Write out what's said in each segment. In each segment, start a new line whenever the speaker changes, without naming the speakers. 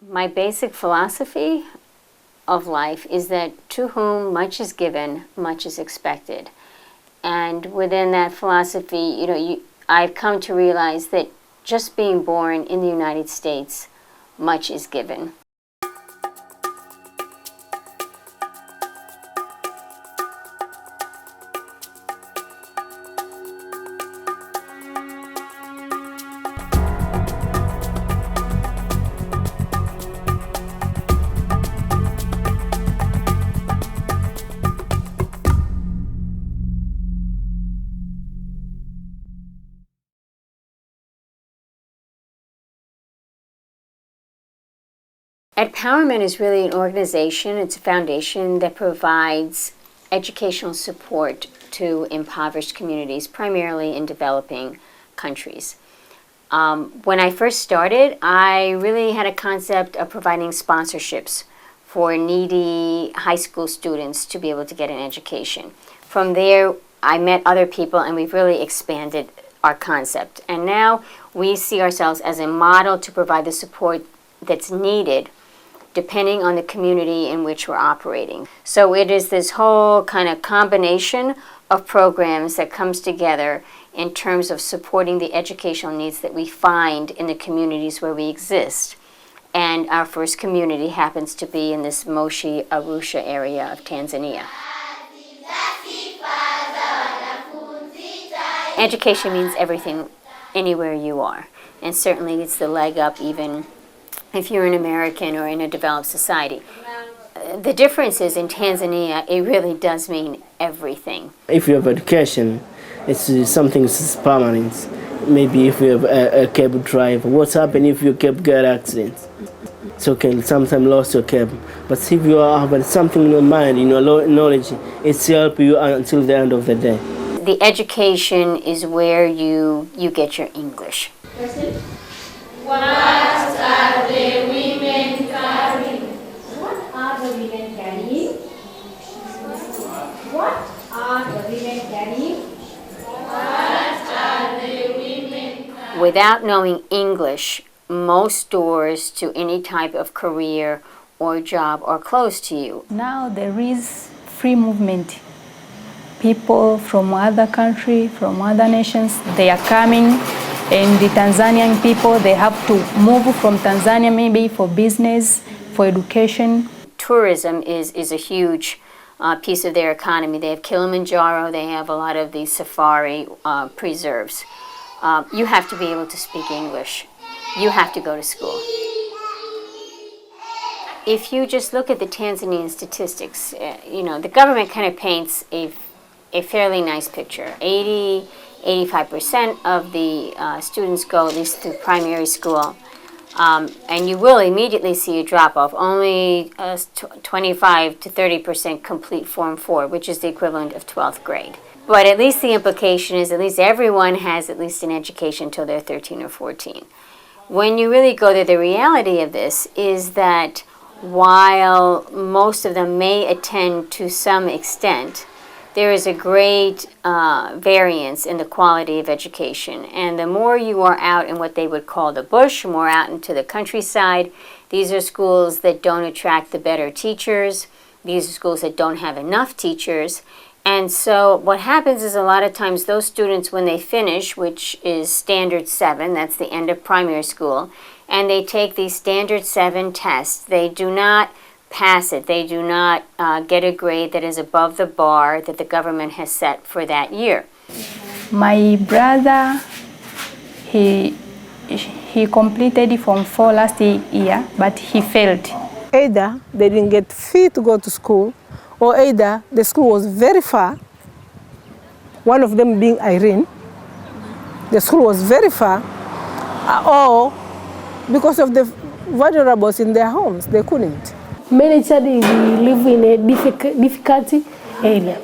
My basic philosophy of life is that to whom much is given, much is expected. And within that philosophy, I've come to realize that just being born in the United States, much is given. EdPowerment is really an organization, it's a foundation that provides educational support to impoverished communities, primarily in developing countries. When I first started, I really had a concept of providing sponsorships for needy high school students to be able to get an education. From there, I met other people and we've really expanded our concept. And now we see ourselves as a model to provide the support that's needed depending on the community in which we're operating. So it is this whole kind of combination of programs that comes together in terms of supporting the educational needs that we find in the communities where we exist. And our first community happens to be in this Moshi Arusha area of Tanzania. Education means everything anywhere you are. And certainly it's the leg up even if you're an American or in a developed society. The difference is in Tanzania, it really does mean everything.
If you have education, it's something that's permanent. Maybe if you have a cab driver, what's happened if your cab get accident? It's okay, sometimes lost your cab. But if you have something in your mind, in your knowledge, it's help you until the end of the day.
The education is where you get your English.
What are the women carrying?
What are the women carrying? What are the women carrying?
What are the women carrying?
Without knowing English, most doors to any type of career or job are closed to you.
Now there is free movement. People from other countries, from other nations, they are coming. And the Tanzanian people, they have to move from Tanzania maybe for business, for education.
Tourism is a huge piece of their economy. They have Kilimanjaro, they have a lot of these safari preserves. You have to be able to speak English. You have to go to school. If you just look at the Tanzanian statistics, the government kind of paints a fairly nice picture. 85% of the students go at least through primary school, and you will immediately see a drop-off. Only 25 to 30% complete Form 4, which is the equivalent of 12th grade. But at least the implication is at least everyone has at least an education until they're 13 or 14. When you really go there, the reality of this is that while most of them may attend to some extent, there is a great variance in the quality of education. And the more you are out in what they would call the bush, more out into the countryside, these are schools that don't attract the better teachers. These are schools that don't have enough teachers. And so what happens is a lot of times those students, when they finish, which is Standard 7, that's the end of primary school, and they take these Standard 7 tests, they do not pass it. They do not get a grade that is above the bar that the government has set for that year.
My brother, he completed Form 4 last year, but he failed.
Either they didn't get fee to go to school, or either the school was very far, one of them being Irene. The school was very far, or because of the vulnerables in their homes, they couldn't.
Many children live in a difficult area,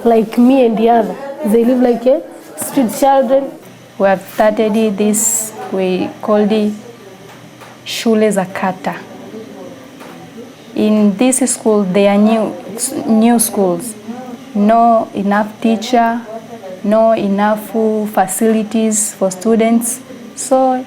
like me and the other. They live like a street children.
We have started this, we call it Shule za Kata. In this school, they are new schools. No enough teacher, no enough facilities for students. So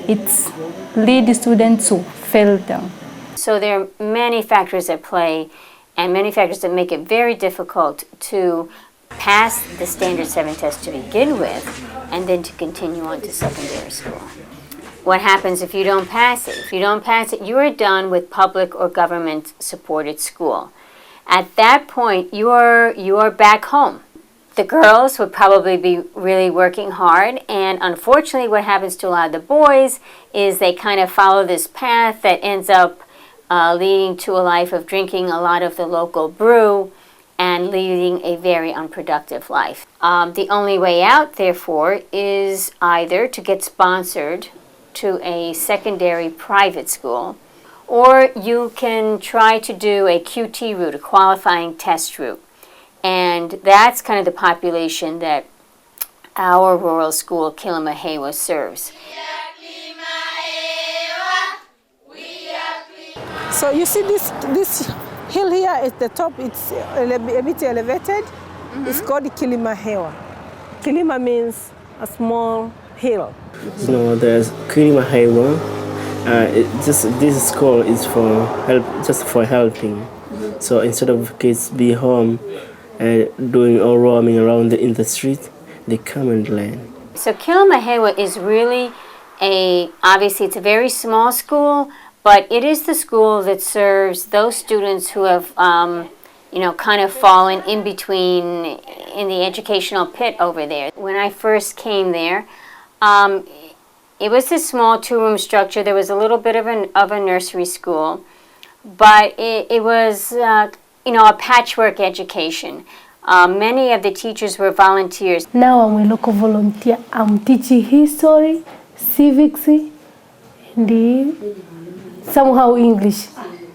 it's lead students to fail them.
So there are many factors at play and many factors that make it very difficult to pass the Standard 7 test to begin with and then to continue on to secondary school. What happens if you don't pass it? If you don't pass it, you are done with public or government supported school. At that point, you are back home. The girls would probably be really working hard, and unfortunately what happens to a lot of the boys is they kind of follow this path that ends up leading to a life of drinking a lot of the local brew and leading a very unproductive life. The only way out, therefore, is either to get sponsored to a secondary private school, or you can try to do a QT route, a qualifying test route. And that's kind of the population that our rural school, Kilimahewa, serves.
So you see this hill here at the top, it's a bit elevated. It's called Kilimahewa. Kilima means a small hill.
No, there's Kilimahewa. This school is for help, just for helping. So instead of kids be home doing or roaming around in the street, they come and learn.
So Kilimahewa is really obviously it's a very small school, but it is the school that serves those students who have, kind of fallen in between in the educational pit over there. When I first came there, it was this small two-room structure. There was a little bit of a nursery school, but it was, a patchwork education. Many of the teachers were volunteers.
Now I'm a local volunteer. I'm teaching history, civics, and somehow English.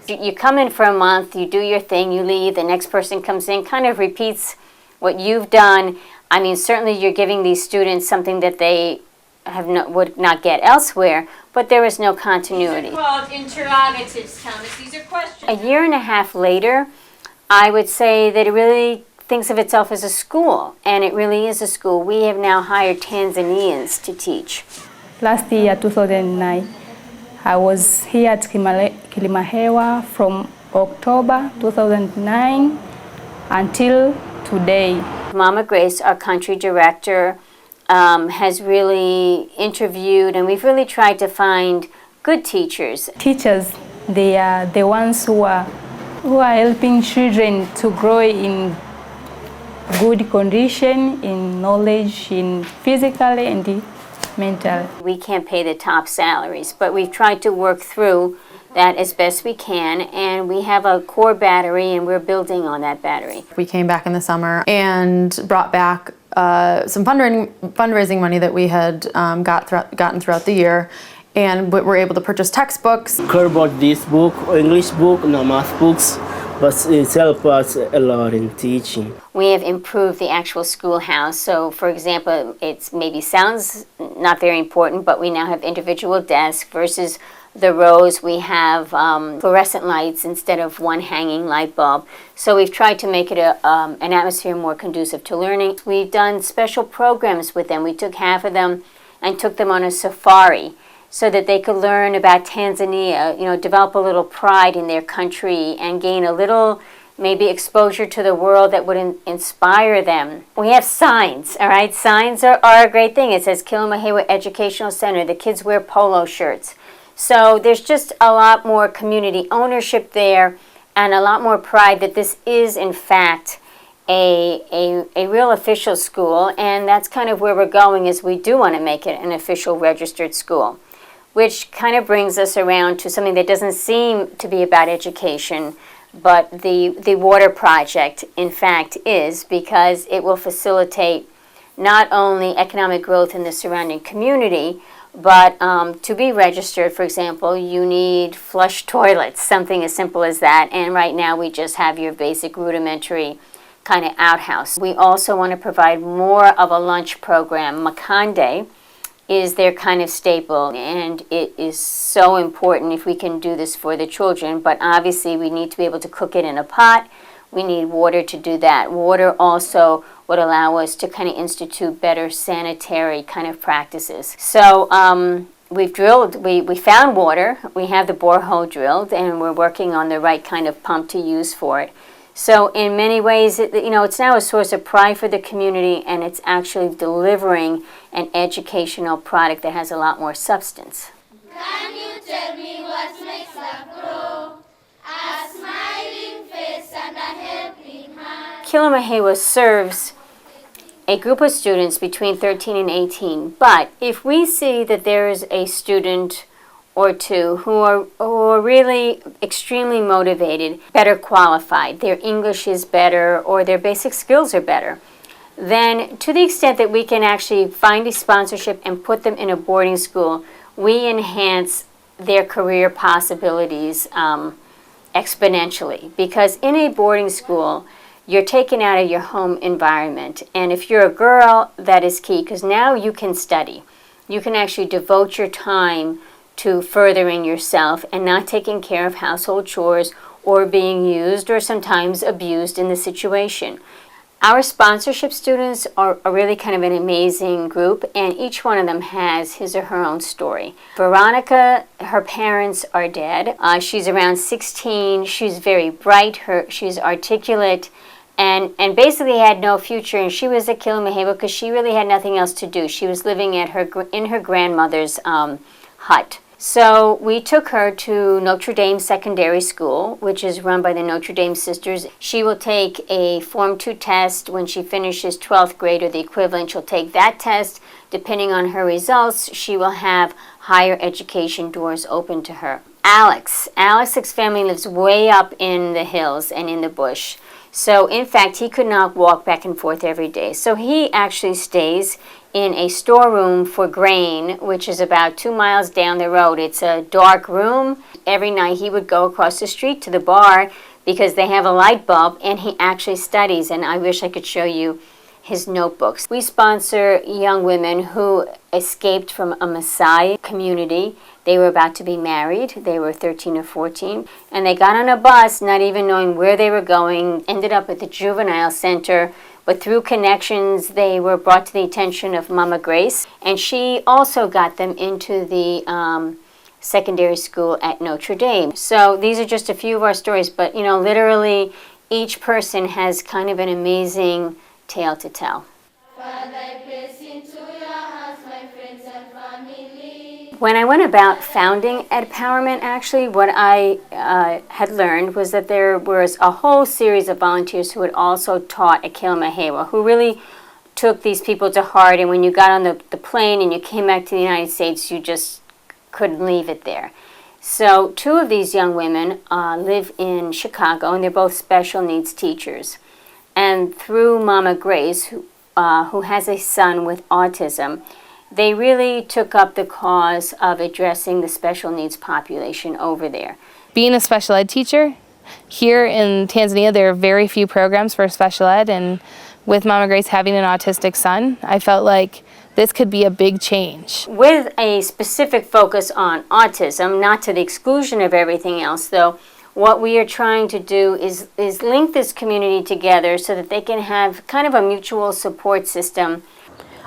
You come in for a month, you do your thing, you leave, the next person comes in, kind of repeats what you've done. I mean, certainly you're giving these students something that they would not get elsewhere, but there is no continuity.
These are called interrogatives, Thomas. These are questions.
A year and a half later, I would say that it really thinks of itself as a school, and it really is a school. We have now hired Tanzanians to teach.
Last year, 2009, I was here at Kilimahewa from October 2009 until today.
Mama Grace, our country director, has really interviewed, and we've really tried to find good teachers.
Teachers, they are the ones who are helping children to grow in good condition, in knowledge, in physically and mentally.
We can't pay the top salaries, but we've tried to work through that as best we can, and we have a core battery, and we're building on that battery.
We came back in the summer and brought back some fundraising money that we had gotten throughout the year, and we were able to purchase textbooks.
Care about this book, English book, no math books, but it's helped us a lot in teaching.
We have improved the actual schoolhouse. So, for example, it maybe sounds not very important, but we now have individual desks versus the rows. We have fluorescent lights instead of one hanging light bulb. So we've tried to make it an atmosphere more conducive to learning. We've done special programs with them. We took half of them and took them on a safari so that they could learn about Tanzania, develop a little pride in their country and gain a little maybe exposure to the world that would inspire them. We have signs, all right? Signs are a great thing. It says Kilimahewa Educational Center. The kids wear polo shirts. So there's just a lot more community ownership there and a lot more pride that this is, in fact, a real official school. And that's kind of where we're going, is we do want to make it an official registered school, which kind of brings us around to something that doesn't seem to be about education, but the water project, in fact, is, because it will facilitate not only economic growth in the surrounding community, but to be registered, for example, you need flush toilets, something as simple as that. And right now we just have your basic rudimentary kind of outhouse. We also want to provide more of a lunch program. Makande is their kind of staple, and it is so important if we can do this for the children. But obviously we need to be able to cook it in a pot. We need water to do that. Water also would allow us to kind of institute better sanitary kind of practices. So we've drilled, we found water, we have the borehole drilled, and we're working on the right kind of pump to use for it. So in many ways, it's now a source of pride for the community, and it's actually delivering an educational product that has a lot more substance.
Can you tell me what makes love grow? A smiling face and a helping hand.
Kilimahewa serves a group of students between 13 and 18, but if we see that there is a student or two who are really extremely motivated, better qualified, their English is better or their basic skills are better, then to the extent that we can actually find a sponsorship and put them in a boarding school, we enhance their career possibilities exponentially. Because in a boarding school, you're taken out of your home environment. And if you're a girl, that is key, because now you can study. You can actually devote your time to furthering yourself and not taking care of household chores or being used or sometimes abused in the situation. Our sponsorship students are really kind of an amazing group, and each one of them has his or her own story. Veronica, her parents are dead. She's around 16. She's very bright. She's articulate, and basically had no future. And she was at Kilimahewa because she really had nothing else to do. She was living in her grandmother's hut. So we took her to Notre Dame Secondary School, which is run by the Notre Dame sisters. She will take a Form 2 test when she finishes 12th grade or the equivalent. She'll take that test. Depending on her results, she will have higher education doors open to her. Alex's family lives way up in the hills and in the bush. So in fact, he could not walk back and forth every day. So he actually stays in a storeroom for grain, which is about 2 miles down the road. It's a dark room. Every night he would go across the street to the bar because they have a light bulb, and he actually studies. And I wish I could show you his notebooks. We sponsor young women who escaped from a Maasai community. They were about to be married. They were 13 or 14. And they got on a bus, not even knowing where they were going, ended up at the juvenile center. But through connections, they were brought to the attention of Mama Grace. And she also got them into the secondary school at Notre Dame. So these are just a few of our stories. But, literally each person has kind of an amazing tale to tell. When I went about founding EdPowerment, actually, what I had learned was that there was a whole series of volunteers who had also taught at Kilimahewa, who really took these people to heart. And when you got on the plane and you came back to the United States, you just couldn't leave it there. So 2 of these young women live in Chicago, and they're both special needs teachers. And through Mama Grace, who has a son with autism, they really took up the cause of addressing the special needs population over there.
Being a special ed teacher, here in Tanzania there are very few programs for special ed, and with Mama Grace having an autistic son, I felt like this could be a big change.
With a specific focus on autism, not to the exclusion of everything else though, what we are trying to do is link this community together so that they can have kind of a mutual support system.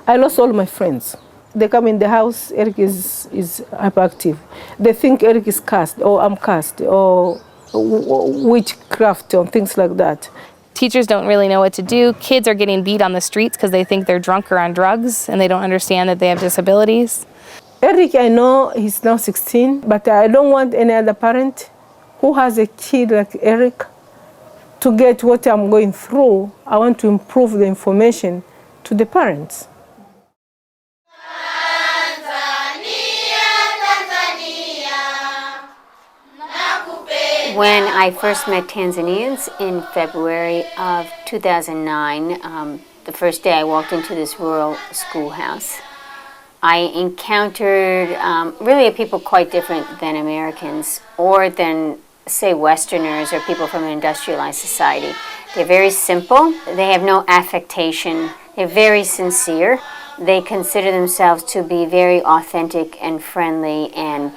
I lost all my friends. They come in the house, Eric is hyperactive. They think Eric is cursed, or I'm cursed, or witchcraft, or things like that.
Teachers don't really know what to do. Kids are getting beat on the streets because they think they're drunk or on drugs, and they don't understand that they have disabilities.
Eric, I know he's now 16, but I don't want any other parent who has a kid like Eric to get what I'm going through. I want to improve the information to the parents.
When I first met Tanzanians in February of 2009, the first day I walked into this rural schoolhouse, I encountered really a people quite different than Americans or than, say, Westerners or people from an industrialized society. They're very simple. They have no affectation. They're very sincere. They consider themselves to be very authentic and friendly, and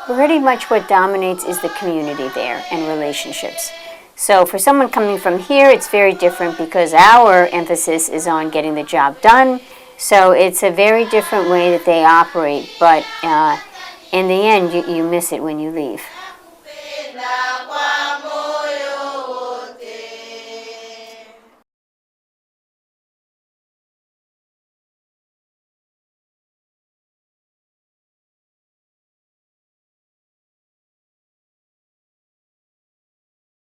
pretty much what dominates is the community there and relationships. So for someone coming from here, it's very different because our emphasis is on getting the job done, So it's a very different way that they operate, but in the end, you miss it when you leave.